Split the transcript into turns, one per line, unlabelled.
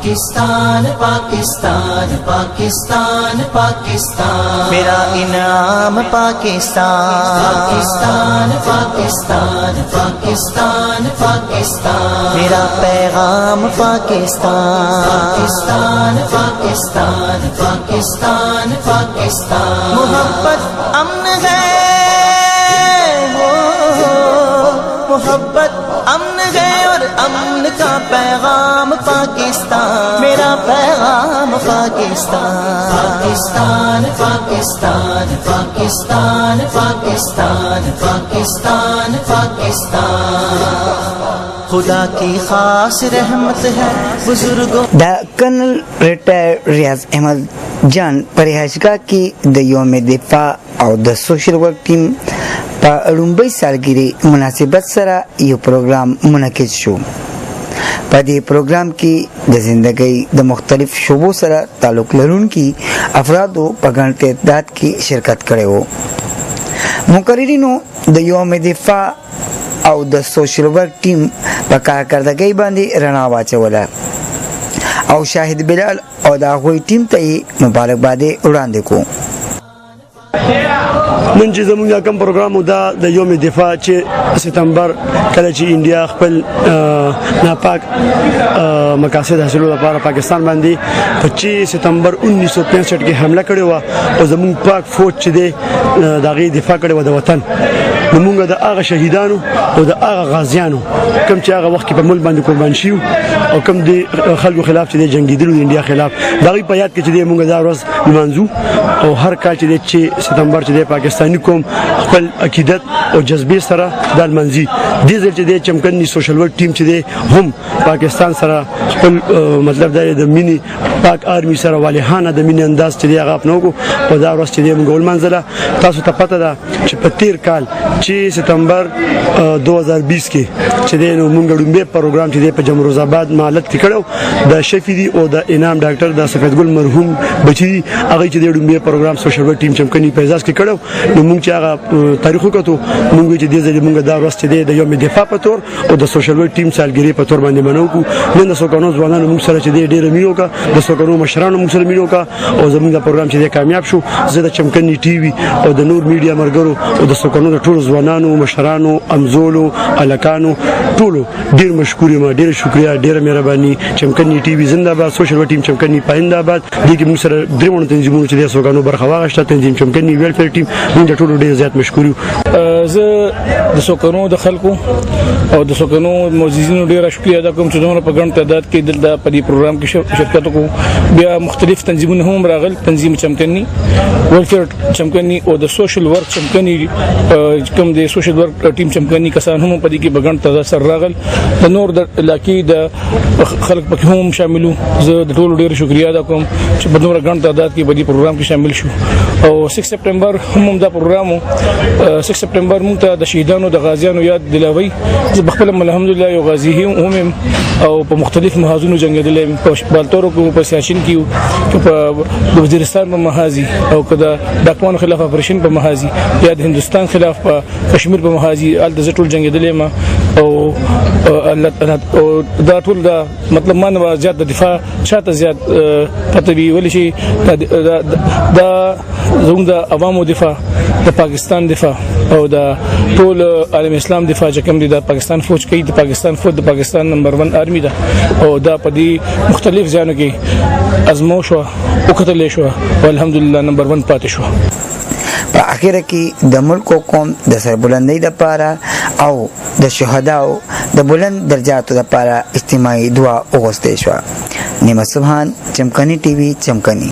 पाकिस्तान पाकिस्तान पाकिस्तान पाकिस्तान मेरा इनाम पाकिस्तान पाकिस्तान पाकिस्तान पाकिस्तान पाकिस्तान मेरा पैगाम पाकिस्तान पाकिस्तान पाकिस्तान पाकिस्तान पाकिस्तान मोहब्बत अमन है मोहब्बत अमन है और अमन का पैगाम पाकिस्तान मेरा पैगाम पाकिस्तान पाकिस्तान पाकिस्तान पाकिस्तान पाकिस्तान पाकिस्तान पाकिस्तान खुदा की खास रहमत है बुजुर्गों
द कर्नल रिटायर रियाज अहमद जान परिहाजगा की द योम दिफा और द सोशल वर्क टीम په لومړۍ سالګرې مناسبت سره یو پروګرام منعقد شو. په دې پروګرام کې د زندګۍ د مختلف شعبو سره تعلق لرونکي افرادو په ګڼ تعداد کې شرکت کړی و. مقررینو د یوم دفاع او د سوشل ورک ټیم په کارکردګۍ باندې رڼا واچوله او شاهد بلال او د هغوی ټیم ته یې مبارکبادي وړاندې کړو.
نن چې زموږ کوم پروګرام دا د یوم دفاع چې ستمبر کله چې انډیا خپل ناپاک مقاصد حاصلولو لپاره پاکستان باندې 25 ستمبر 1965 کې حمله کړې و او زموږ پاک فوج چې دی دغه دفاع کړې و د وطن. موږ د هغه شهیدانو او د هغه غازیانو کوم چې هغه وخت کې په ملک باندې قربان شيو او کوم د خلکو خلاف چې جنگیدلو د انډیا خلاف دغه په یاد کې چې موږ دا ورځ منځو او هر کال چې ستمبر چې پاکستاني قوم خپل عقیدت او جذبې سره د منځي د ځل چې د چمکني سوشل ورک ټیم چې هم پاکستان سره خپل مطلب د مینی پاک آرمی سره والهانه د مینی انداز چې هغه خپلوګو او دا ورځ چې موږ ول منځله تاسو ته پته ده چې په تیر کال چې ستمبر 2020 کې چې د موږ ډومبه پروګرام چې په جمهوریت آباد مالت کې کړو د شفیدی او د انعام ډاکټر د سفید ګل مرحوم بچی هغه چې د ډومبه پروګرام سوشل ورک ټیم چمکني په ځاس کې کړو نو موږ چې هغه تاریخ وکړو موږ چې د ځل موږ دا ورځ چې د یوم دفاع په تور او د سوشل ورک ټیم سالګری په تور باندې منو کو نن د سوکانو ځوانانو موږ سره چې ډېر مینو کا د سوکانو مشرانو موږ سره مینو کا او زموږ پروګرام چې کامیاب شو زه د چمکني ټي وي او د نور میډیا مرګرو او د سوکانو د ټول ځوانانو مشرانو امزولو الکانو ټولو ډېر مشکور یم ډېر شکریا ډېر مهرباني چمکني ټي وي زنده‌باد سوشل ورک ټیم چمکني پاینده-آباد دغه موږ سره درېونه تنظیمونو چې د سوکانو برخه واغشته تنظیم چمکني ویلفیر ټیم موږ ټول ډېر زیات مشکور یو.
زه د سوکانو د خلکو او د سوکانو موزیزینو ډېر شکریا ادا کوم چې دومره په ګڼ تعداد کې دلته په دې پروګرام کې شرکت وکړو. بیا مختلف تنظیمونه هم راغل تنظیم چمکني ویلفیر چمکني او د سوشل ورک چمکني کوم د سوشل ورک ټیم چمکني کسان هم په دې کې په ګڼ تعداد سره راغل. د نور د علاقې د خلک پکې هم شاملو. زه د ټولو ډېر شکریا ادا کوم چې په دومره ګڼ تعداد کې په دې پروګرام کې شامل شو. او 6 سپټمبر هم دا پروګرام 6 سپټمبر موږ ته د شهیدانو د غازیانو یاد دلاوي. زه بخپل الحمدلله یو غازی هم او په مختلف محاذونو جنگیدلم په بالتورو کې په سیاسین کې په وزیرستان په محاذي او کدا ډاکوانو خلاف اپریشن په محاذي یا د هندستان خلاف په کشمیر په محاذي ال د ټول جنگیدلم او دا ټول دا مطلب ما نه زیات د دفاع شاته زیات پته وی ولې شي دا زموږ د عوامو دفاع د پاکستان دفاع او د ټول عالم اسلام دفاع چې کوم دي د پاکستان فوج کوي د پاکستان فوج د پاکستان نمبر 1 آرمی ده او دا په دې مختلف ځایونو کې ازمو شو او کتل شو او الحمدلله نمبر 1 پاتې شو.
په اخر کې د ملک قوم د سربلندۍ لپاره او د شهداو د بلند درجاتو لپاره اجتماعي دعا وغوښتل شو. نیمه سبحان چمکني ټي وي چمکني.